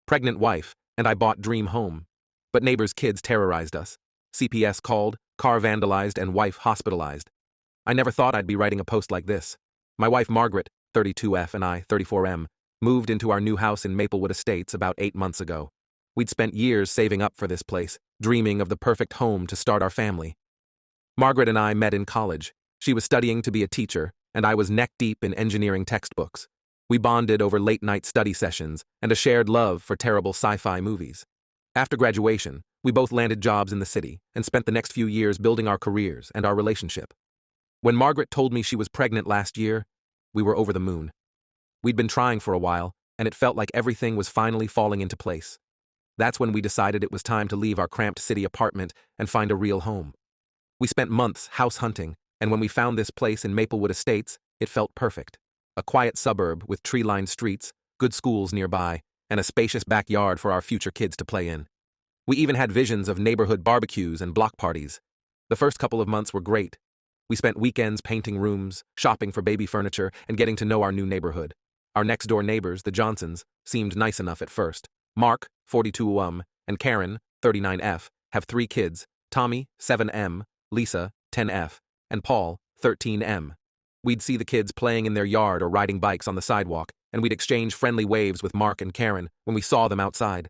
pregnant wife, and I bought dream home. But neighbors' kids terrorized us. CPS called, car vandalized, and wife hospitalized. I never thought I'd be writing a post like this. My wife Margaret, 32F, and I, 34M, moved into our new house in Maplewood Estates about 8 months ago. We'd spent years saving up for this place, dreaming of the perfect home to start our family. Margaret and I met in college. She was studying to be a teacher, and I was neck-deep in engineering textbooks. We bonded over late-night study sessions and a shared love for terrible sci-fi movies. After graduation, we both landed jobs in the city and spent the next few years building our careers and our relationship. When Margaret told me she was pregnant last year, we were over the moon. We'd been trying for a while, and it felt like everything was finally falling into place. That's when we decided it was time to leave our cramped city apartment and find a real home. We spent months house hunting, and when we found this place in Maplewood Estates, it felt perfect. A quiet suburb with tree-lined streets, good schools nearby, and a spacious backyard for our future kids to play in. We even had visions of neighborhood barbecues and block parties. The first couple of months were great. We spent weekends painting rooms, shopping for baby furniture, and getting to know our new neighborhood. Our next-door neighbors, the Johnsons, seemed nice enough at first. Mark, 42M, and Karen, 39F, have 3 kids, Tommy, 7M, Lisa, 10F, and Paul, 13M. We'd see the kids playing in their yard or riding bikes on the sidewalk, and we'd exchange friendly waves with Mark and Karen when we saw them outside.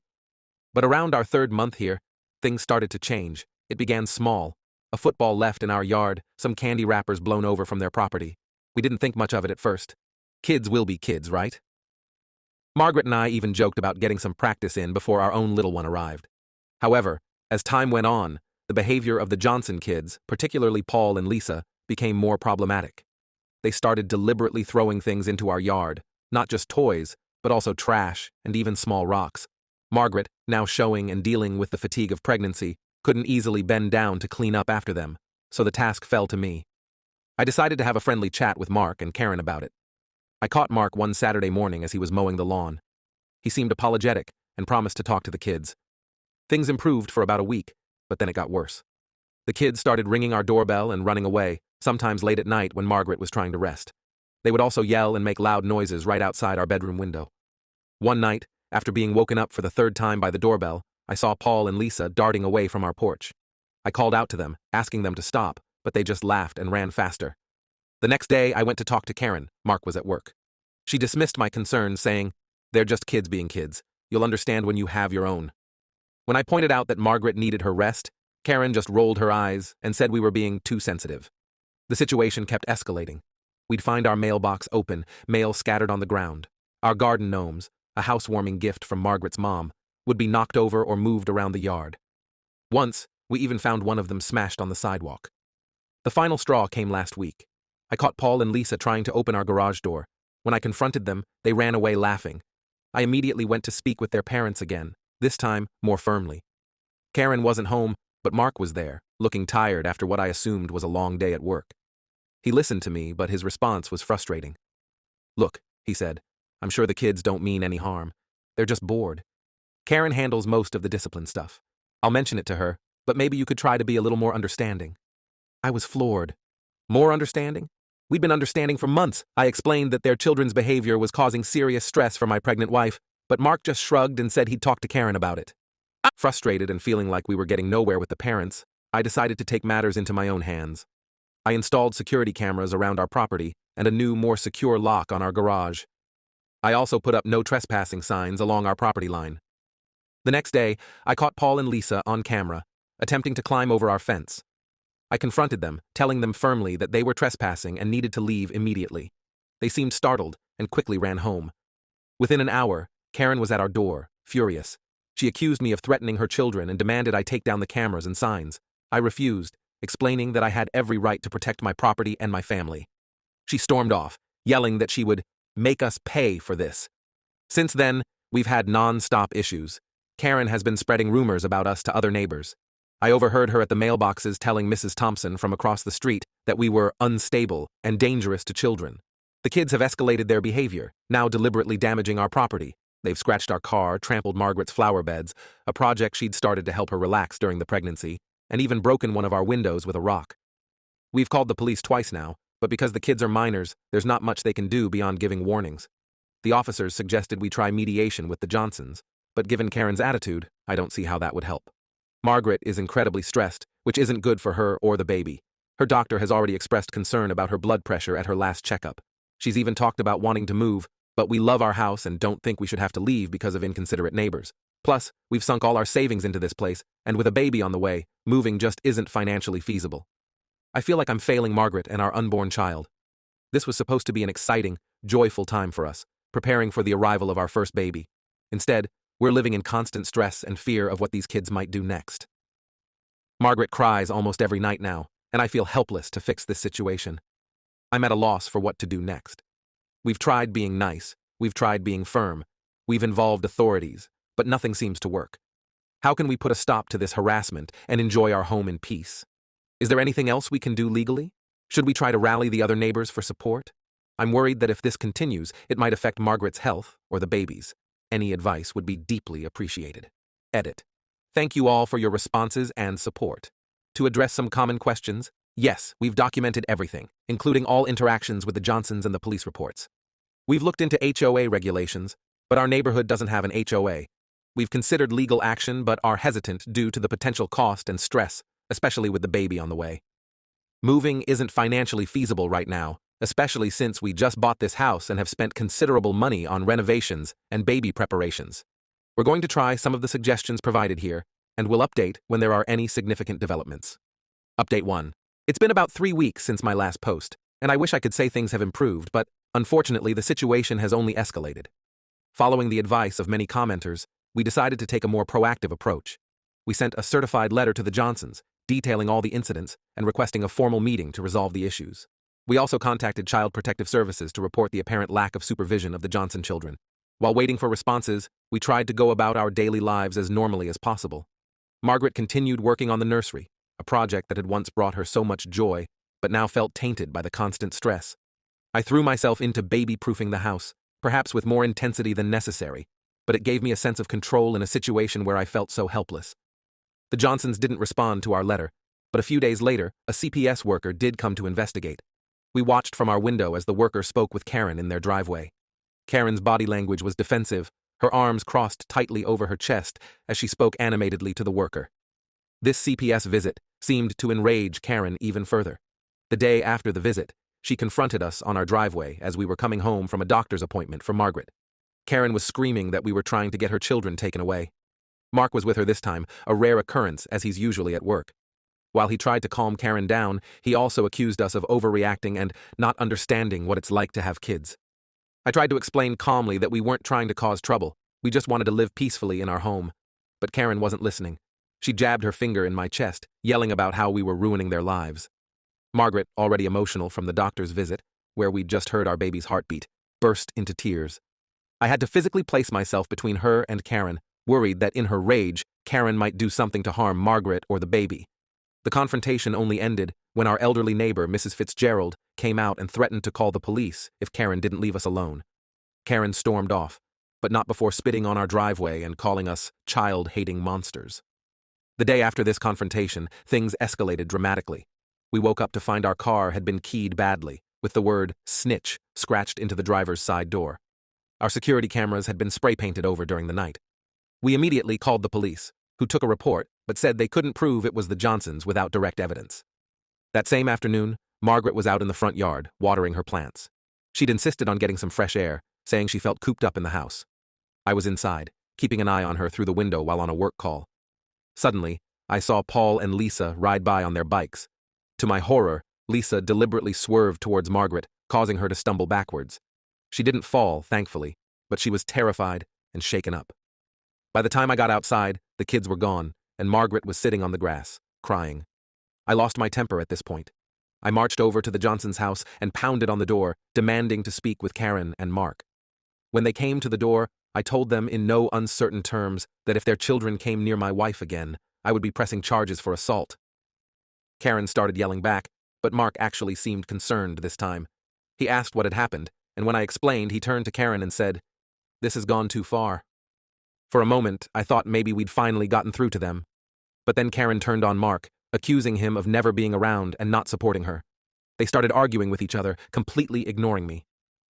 But around our 3rd month here, things started to change. It began small. A football left in our yard, some candy wrappers blown over from their property. We didn't think much of it at first. Kids will be kids, right? Margaret and I even joked about getting some practice in before our own little one arrived. However, as time went on, the behavior of the Johnson kids, particularly Paul and Lisa, became more problematic. They started deliberately throwing things into our yard, not just toys, but also trash and even small rocks. Margaret, now showing and dealing with the fatigue of pregnancy, couldn't easily bend down to clean up after them, so the task fell to me. I decided to have a friendly chat with Mark and Karen about it. I caught Mark one Saturday morning as he was mowing the lawn. He seemed apologetic and promised to talk to the kids. Things improved for about a week, but then it got worse. The kids started ringing our doorbell and running away, sometimes late at night when Margaret was trying to rest. They would also yell and make loud noises right outside our bedroom window. One night, after being woken up for the 3rd time by the doorbell, I saw Paul and Lisa darting away from our porch. I called out to them, asking them to stop, but they just laughed and ran faster. The next day, I went to talk to Karen. Mark was at work. She dismissed my concerns, saying, "They're just kids being kids. You'll understand when you have your own." When I pointed out that Margaret needed her rest, Karen just rolled her eyes and said we were being too sensitive. The situation kept escalating. We'd find our mailbox open, mail scattered on the ground. Our garden gnomes, a housewarming gift from Margaret's mom, would be knocked over or moved around the yard. Once, we even found one of them smashed on the sidewalk. The final straw came last week. I caught Paul and Lisa trying to open our garage door. When I confronted them, they ran away laughing. I immediately went to speak with their parents again, this time more firmly. Karen wasn't home, but Mark was there, looking tired after what I assumed was a long day at work. He listened to me, but his response was frustrating. "Look," he said, "I'm sure the kids don't mean any harm. They're just bored. Karen handles most of the discipline stuff. I'll mention it to her, but maybe you could try to be a little more understanding." I was floored. More understanding? We'd been understanding for months. I explained that their children's behavior was causing serious stress for my pregnant wife, but Mark just shrugged and said he'd talk to Karen about it. Frustrated and feeling like we were getting nowhere with the parents, I decided to take matters into my own hands. I installed security cameras around our property and a new, more secure lock on our garage. I also put up no trespassing signs along our property line. The next day, I caught Paul and Lisa on camera, attempting to climb over our fence. I confronted them, telling them firmly that they were trespassing and needed to leave immediately. They seemed startled and quickly ran home. Within an hour, Karen was at our door, furious. She accused me of threatening her children and demanded I take down the cameras and signs. I refused, explaining that I had every right to protect my property and my family. She stormed off, yelling that she would make us pay for this. Since then, we've had non-stop issues. Karen has been spreading rumors about us to other neighbors. I overheard her at the mailboxes telling Mrs. Thompson from across the street that we were unstable and dangerous to children. The kids have escalated their behavior, now deliberately damaging our property. They've scratched our car, trampled Margaret's flower beds, a project she'd started to help her relax during the pregnancy, and even broken one of our windows with a rock. We've called the police twice now, but because the kids are minors, there's not much they can do beyond giving warnings. The officers suggested we try mediation with the Johnsons, but given Karen's attitude, I don't see how that would help. Margaret is incredibly stressed, which isn't good for her or the baby. Her doctor has already expressed concern about her blood pressure at her last checkup. She's even talked about wanting to move, but we love our house and don't think we should have to leave because of inconsiderate neighbors. Plus, we've sunk all our savings into this place, and with a baby on the way, moving just isn't financially feasible. I feel like I'm failing Margaret and our unborn child. This was supposed to be an exciting, joyful time for us, preparing for the arrival of our first baby. Instead, we're living in constant stress and fear of what these kids might do next. Margaret cries almost every night now, and I feel helpless to fix this situation. I'm at a loss for what to do next. We've tried being nice, we've tried being firm, we've involved authorities, but nothing seems to work. How can we put a stop to this harassment and enjoy our home in peace? Is there anything else we can do legally? Should we try to rally the other neighbors for support? I'm worried that if this continues, it might affect Margaret's health or the baby's. Any advice would be deeply appreciated. Edit. Thank you all for your responses and support. To address some common questions, yes, we've documented everything, including all interactions with the Johnsons and the police reports. We've looked into HOA regulations, but our neighborhood doesn't have an HOA. We've considered legal action but are hesitant due to the potential cost and stress, especially with the baby on the way. Moving isn't financially feasible right now, especially since we just bought this house and have spent considerable money on renovations and baby preparations. We're going to try some of the suggestions provided here, and we'll update when there are any significant developments. Update 1. It's been about 3 weeks since my last post, and I wish I could say things have improved, but unfortunately the situation has only escalated. Following the advice of many commenters, we decided to take a more proactive approach. We sent a certified letter to the Johnsons, detailing all the incidents and requesting a formal meeting to resolve the issues. We also contacted Child Protective Services to report the apparent lack of supervision of the Johnson children. While waiting for responses, we tried to go about our daily lives as normally as possible. Margaret continued working on the nursery, a project that had once brought her so much joy, but now felt tainted by the constant stress. I threw myself into baby-proofing the house, perhaps with more intensity than necessary, but it gave me a sense of control in a situation where I felt so helpless. The Johnsons didn't respond to our letter, but a few days later, a CPS worker did come to investigate. We watched from our window as the worker spoke with Karen in their driveway. Karen's body language was defensive, her arms crossed tightly over her chest as she spoke animatedly to the worker. This CPS visit seemed to enrage Karen even further. The day after the visit, she confronted us on our driveway as we were coming home from a doctor's appointment for Margaret. Karen was screaming that we were trying to get her children taken away. Mark was with her this time, a rare occurrence as he's usually at work. While he tried to calm Karen down, he also accused us of overreacting and not understanding what it's like to have kids. I tried to explain calmly that we weren't trying to cause trouble, we just wanted to live peacefully in our home. But Karen wasn't listening. She jabbed her finger in my chest, yelling about how we were ruining their lives. Margaret, already emotional from the doctor's visit, where we'd just heard our baby's heartbeat, burst into tears. I had to physically place myself between her and Karen, worried that in her rage, Karen might do something to harm Margaret or the baby. The confrontation only ended when our elderly neighbor, Mrs. Fitzgerald, came out and threatened to call the police if Karen didn't leave us alone. Karen stormed off, but not before spitting on our driveway and calling us child-hating monsters. The day after this confrontation, things escalated dramatically. We woke up to find our car had been keyed badly, with the word snitch scratched into the driver's side door. Our security cameras had been spray-painted over during the night. We immediately called the police, who took a report but said they couldn't prove it was the Johnsons without direct evidence. That same afternoon, Margaret was out in the front yard, watering her plants. She'd insisted on getting some fresh air, saying she felt cooped up in the house. I was inside, keeping an eye on her through the window while on a work call. Suddenly, I saw Paul and Lisa ride by on their bikes. To my horror, Lisa deliberately swerved towards Margaret, causing her to stumble backwards. She didn't fall, thankfully, but she was terrified and shaken up. By the time I got outside, the kids were gone, and Margaret was sitting on the grass, crying. I lost my temper at this point. I marched over to the Johnsons' house and pounded on the door, demanding to speak with Karen and Mark. When they came to the door, I told them in no uncertain terms that if their children came near my wife again, I would be pressing charges for assault. Karen started yelling back, but Mark actually seemed concerned this time. He asked what had happened, and when I explained, he turned to Karen and said, "This has gone too far." For a moment, I thought maybe we'd finally gotten through to them. But then Karen turned on Mark, accusing him of never being around and not supporting her. They started arguing with each other, completely ignoring me.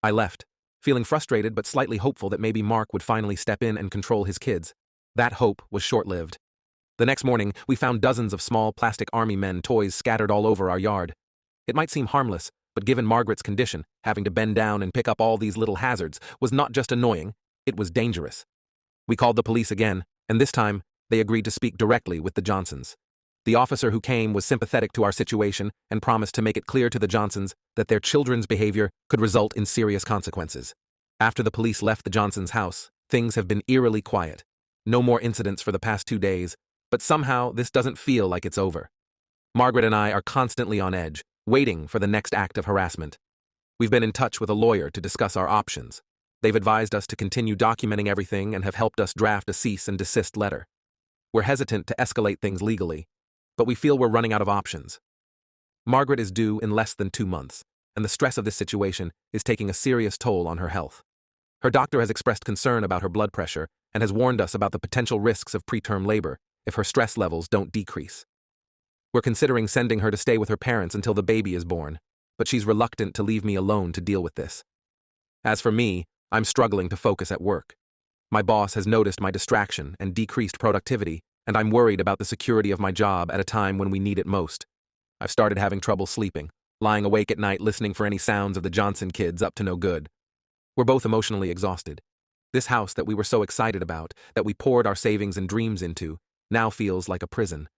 I left, feeling frustrated but slightly hopeful that maybe Mark would finally step in and control his kids. That hope was short-lived. The next morning, we found dozens of small plastic army men toys scattered all over our yard. It might seem harmless, but given Margaret's condition, having to bend down and pick up all these little hazards was not just annoying, it was dangerous. We called the police again, and this time, they agreed to speak directly with the Johnsons. The officer who came was sympathetic to our situation and promised to make it clear to the Johnsons that their children's behavior could result in serious consequences. After the police left the Johnsons' house, things have been eerily quiet. No more incidents for the past 2 days, but somehow this doesn't feel like it's over. Margaret and I are constantly on edge, waiting for the next act of harassment. We've been in touch with a lawyer to discuss our options. They've advised us to continue documenting everything and have helped us draft a cease and desist letter. We're hesitant to escalate things legally, but we feel we're running out of options. Margaret is due in less than 2 months, and the stress of this situation is taking a serious toll on her health. Her doctor has expressed concern about her blood pressure and has warned us about the potential risks of preterm labor if her stress levels don't decrease. We're considering sending her to stay with her parents until the baby is born, but she's reluctant to leave me alone to deal with this. As for me, I'm struggling to focus at work. My boss has noticed my distraction and decreased productivity, and I'm worried about the security of my job at a time when we need it most. I've started having trouble sleeping, lying awake at night listening for any sounds of the Johnson kids up to no good. We're both emotionally exhausted. This house that we were so excited about, that we poured our savings and dreams into, now feels like a prison.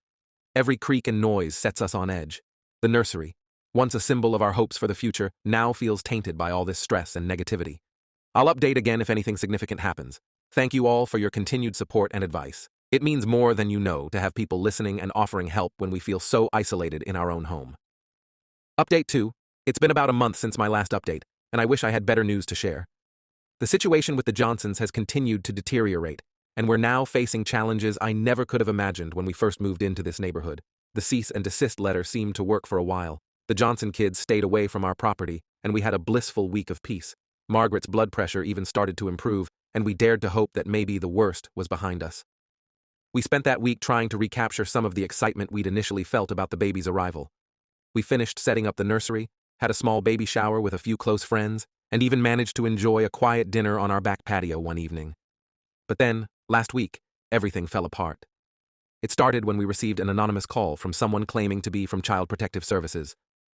Every creak and noise sets us on edge. The nursery, once a symbol of our hopes for the future, now feels tainted by all this stress and negativity. I'll update again if anything significant happens. Thank you all for your continued support and advice. It means more than you know to have people listening and offering help when we feel so isolated in our own home. Update 2. It's been about a month since my last update, and I wish I had better news to share. The situation with the Johnsons has continued to deteriorate, and we're now facing challenges I never could have imagined when we first moved into this neighborhood. The cease and desist letter seemed to work for a while. The Johnson kids stayed away from our property, and we had a blissful week of peace. Margaret's blood pressure even started to improve, and we dared to hope that maybe the worst was behind us. We spent that week trying to recapture some of the excitement we'd initially felt about the baby's arrival. We finished setting up the nursery, had a small baby shower with a few close friends, and even managed to enjoy a quiet dinner on our back patio one evening. But then, last week, everything fell apart. It started when we received an anonymous call from someone claiming to be from Child Protective Services.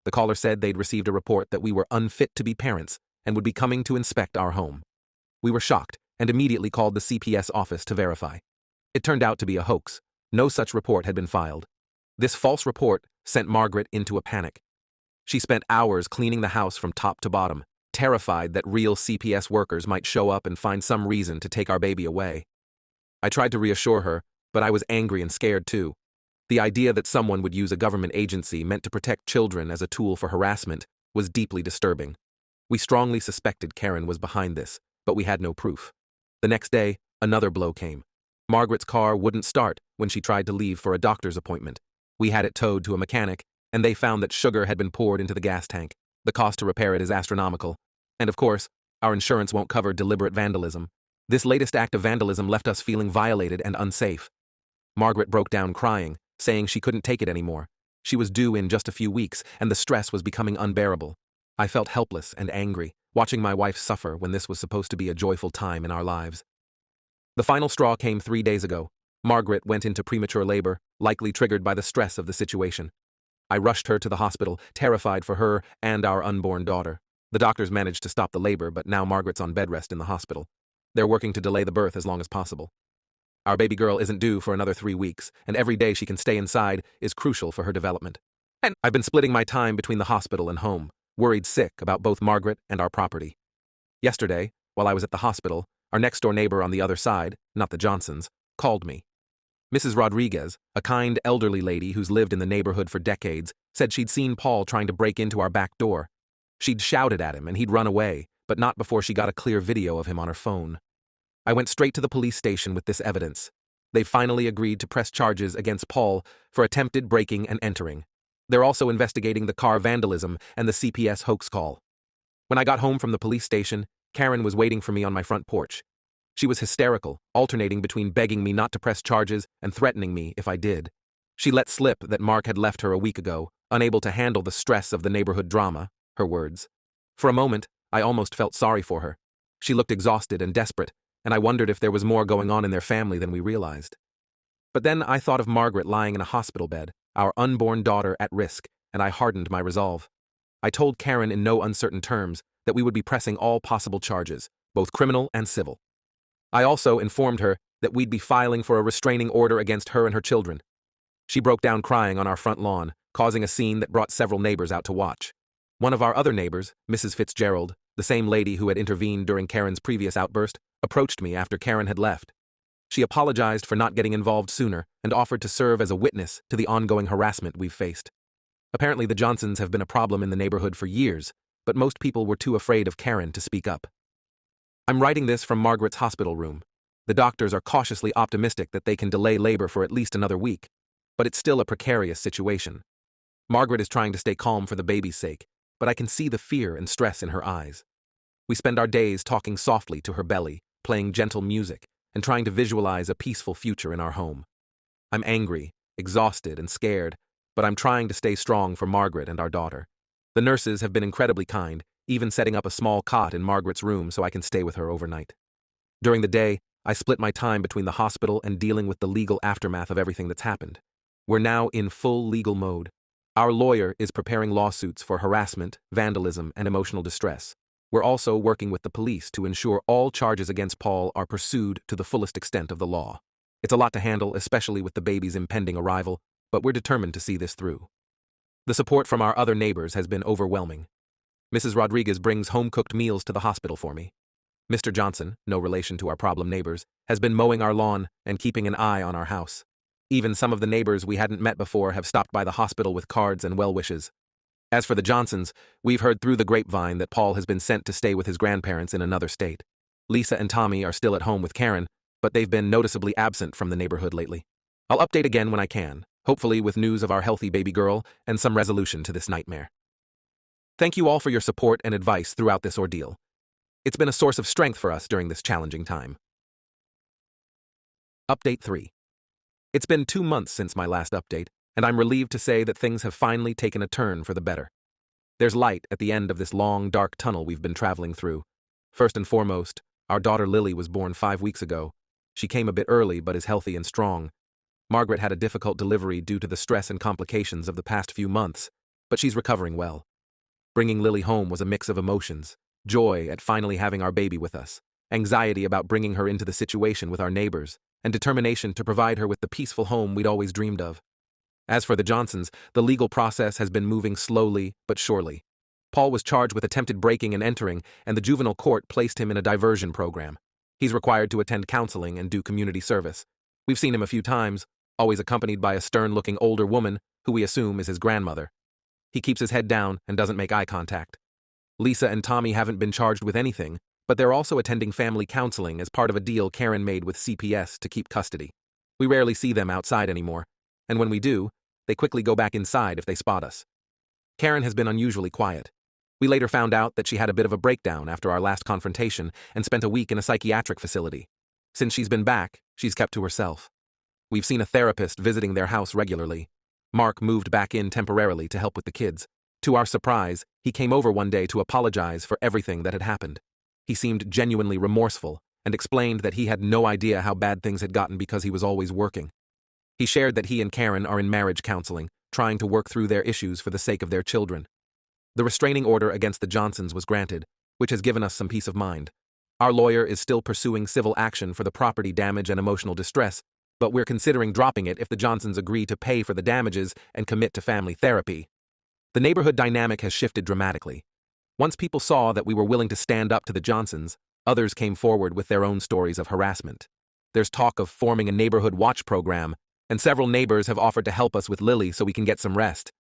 The caller said they'd received a report that we were unfit to be parents and would be coming to inspect our home. We were shocked and immediately called the CPS office to verify. It turned out to be a hoax. No such report had been filed. This false report sent Margaret into a panic. She spent hours cleaning the house from top to bottom, terrified that real CPS workers might show up and find some reason to take our baby away. I tried to reassure her, but I was angry and scared too. The idea that someone would use a government agency meant to protect children as a tool for harassment was deeply disturbing. We strongly suspected Karen was behind this, but we had no proof. The next day, another blow came. Margaret's car wouldn't start when she tried to leave for a doctor's appointment. We had it towed to a mechanic, and they found that sugar had been poured into the gas tank. The cost to repair it is astronomical. And of course, our insurance won't cover deliberate vandalism. This latest act of vandalism left us feeling violated and unsafe. Margaret broke down crying, saying she couldn't take it anymore. She was due in just a few weeks, and the stress was becoming unbearable. I felt helpless and angry, watching my wife suffer when this was supposed to be a joyful time in our lives. The final straw came 3 days ago. Margaret went into premature labor, likely triggered by the stress of the situation. I rushed her to the hospital, terrified for her and our unborn daughter. The doctors managed to stop the labor, but now Margaret's on bed rest in the hospital. They're working to delay the birth as long as possible. Our baby girl isn't due for another 3 weeks, and every day she can stay inside is crucial for her development. And I've been splitting my time between the hospital and home, worried sick about both Margaret and our property. Yesterday, while I was at the hospital, our next-door neighbor on the other side, not the Johnsons, called me. Mrs. Rodriguez, a kind elderly lady who's lived in the neighborhood for decades, said she'd seen Paul trying to break into our back door. She'd shouted at him and he'd run away, but not before she got a clear video of him on her phone. I went straight to the police station with this evidence. They finally agreed to press charges against Paul for attempted breaking and entering. They're also investigating the car vandalism and the CPS hoax call. When I got home from the police station, Karen was waiting for me on my front porch. She was hysterical, alternating between begging me not to press charges and threatening me if I did. She let slip that Mark had left her a week ago, unable to handle the stress of the neighborhood drama, her words. For a moment, I almost felt sorry for her. She looked exhausted and desperate, and I wondered if there was more going on in their family than we realized. But then I thought of Margaret lying in a hospital bed, our unborn daughter at risk, and I hardened my resolve. I told Karen in no uncertain terms that we would be pressing all possible charges, both criminal and civil. I also informed her that we'd be filing for a restraining order against her and her children. She broke down crying on our front lawn, causing a scene that brought several neighbors out to watch. One of our other neighbors, Mrs. Fitzgerald, the same lady who had intervened during Karen's previous outburst, approached me after Karen had left. She apologized for not getting involved sooner and offered to serve as a witness to the ongoing harassment we've faced. Apparently, the Johnsons have been a problem in the neighborhood for years, but most people were too afraid of Karen to speak up. I'm writing this from Margaret's hospital room. The doctors are cautiously optimistic that they can delay labor for at least another week, but it's still a precarious situation. Margaret is trying to stay calm for the baby's sake, but I can see the fear and stress in her eyes. We spend our days talking softly to her belly, playing gentle music, and trying to visualize a peaceful future in our home. I'm angry, exhausted, and scared, but I'm trying to stay strong for Margaret and our daughter. The nurses have been incredibly kind, even setting up a small cot in Margaret's room so I can stay with her overnight. During the day, I split my time between the hospital and dealing with the legal aftermath of everything that's happened. We're now in full legal mode. Our lawyer is preparing lawsuits for harassment, vandalism, and emotional distress. We're also working with the police to ensure all charges against Paul are pursued to the fullest extent of the law. It's a lot to handle, especially with the baby's impending arrival, but we're determined to see this through. The support from our other neighbors has been overwhelming. Mrs. Rodriguez brings home-cooked meals to the hospital for me. Mr. Johnson, no relation to our problem neighbors, has been mowing our lawn and keeping an eye on our house. Even some of the neighbors we hadn't met before have stopped by the hospital with cards and well wishes. As for the Johnsons, we've heard through the grapevine that Paul has been sent to stay with his grandparents in another state. Lisa and Tommy are still at home with Karen, but they've been noticeably absent from the neighborhood lately. I'll update again when I can, hopefully with news of our healthy baby girl and some resolution to this nightmare. Thank you all for your support and advice throughout this ordeal. It's been a source of strength for us during this challenging time. Update 3. It's been 2 months since my last update, and I'm relieved to say that things have finally taken a turn for the better. There's light at the end of this long, dark tunnel we've been traveling through. First and foremost, our daughter Lily was born 5 weeks ago. She came a bit early but is healthy and strong. Margaret had a difficult delivery due to the stress and complications of the past few months, but she's recovering well. Bringing Lily home was a mix of emotions: joy at finally having our baby with us, anxiety about bringing her into the situation with our neighbors, and determination to provide her with the peaceful home we'd always dreamed of. As for the Johnsons, the legal process has been moving slowly but surely. Paul was charged with attempted breaking and entering, and the juvenile court placed him in a diversion program. He's required to attend counseling and do community service. We've seen him a few times, always accompanied by a stern-looking older woman who we assume is his grandmother. He keeps his head down and doesn't make eye contact. Lisa and Tommy haven't been charged with anything, but they're also attending family counseling as part of a deal Karen made with CPS to keep custody. We rarely see them outside anymore, and when we do, they quickly go back inside if they spot us. Karen has been unusually quiet. We later found out that she had a bit of a breakdown after our last confrontation and spent a week in a psychiatric facility. Since she's been back, she's kept to herself. We've seen a therapist visiting their house regularly. Mark moved back in temporarily to help with the kids. To our surprise, he came over one day to apologize for everything that had happened. He seemed genuinely remorseful and explained that he had no idea how bad things had gotten because he was always working. He shared that he and Karen are in marriage counseling, trying to work through their issues for the sake of their children. The restraining order against the Johnsons was granted, which has given us some peace of mind. Our lawyer is still pursuing civil action for the property damage and emotional distress, but we're considering dropping it if the Johnsons agree to pay for the damages and commit to family therapy. The neighborhood dynamic has shifted dramatically. Once people saw that we were willing to stand up to the Johnsons, others came forward with their own stories of harassment. There's talk of forming a neighborhood watch program, and several neighbors have offered to help us with Lily so we can get some rest.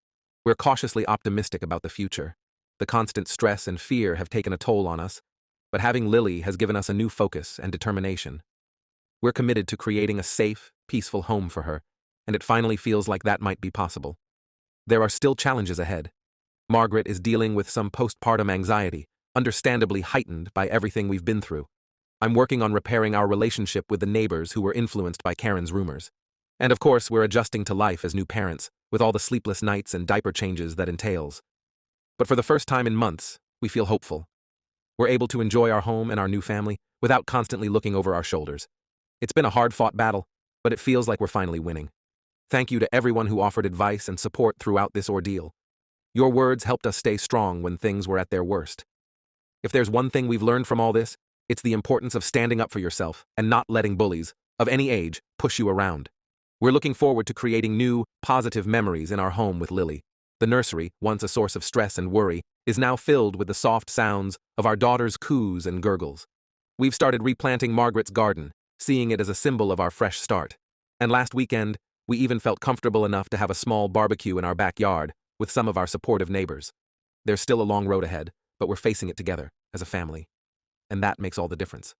We're cautiously optimistic about the future. The constant stress and fear have taken a toll on us, but having Lily has given us a new focus and determination. We're committed to creating a safe, peaceful home for her, and it finally feels like that might be possible. There are still challenges ahead. Margaret is dealing with some postpartum anxiety, understandably heightened by everything we've been through. I'm working on repairing our relationship with the neighbors who were influenced by Karen's rumors. And of course, we're adjusting to life as new parents, with all the sleepless nights and diaper changes that entails. But for the first time in months, we feel hopeful. We're able to enjoy our home and our new family without constantly looking over our shoulders. It's been a hard-fought battle, but it feels like we're finally winning. Thank you to everyone who offered advice and support throughout this ordeal. Your words helped us stay strong when things were at their worst. If there's one thing we've learned from all this, it's the importance of standing up for yourself and not letting bullies, of any age, push you around. We're looking forward to creating new, positive memories in our home with Lily. The nursery, once a source of stress and worry, is now filled with the soft sounds of our daughter's coos and gurgles. We've started replanting Margaret's garden, seeing it as a symbol of our fresh start. And last weekend, we even felt comfortable enough to have a small barbecue in our backyard with some of our supportive neighbors. There's still a long road ahead, but we're facing it together, as a family. And that makes all the difference.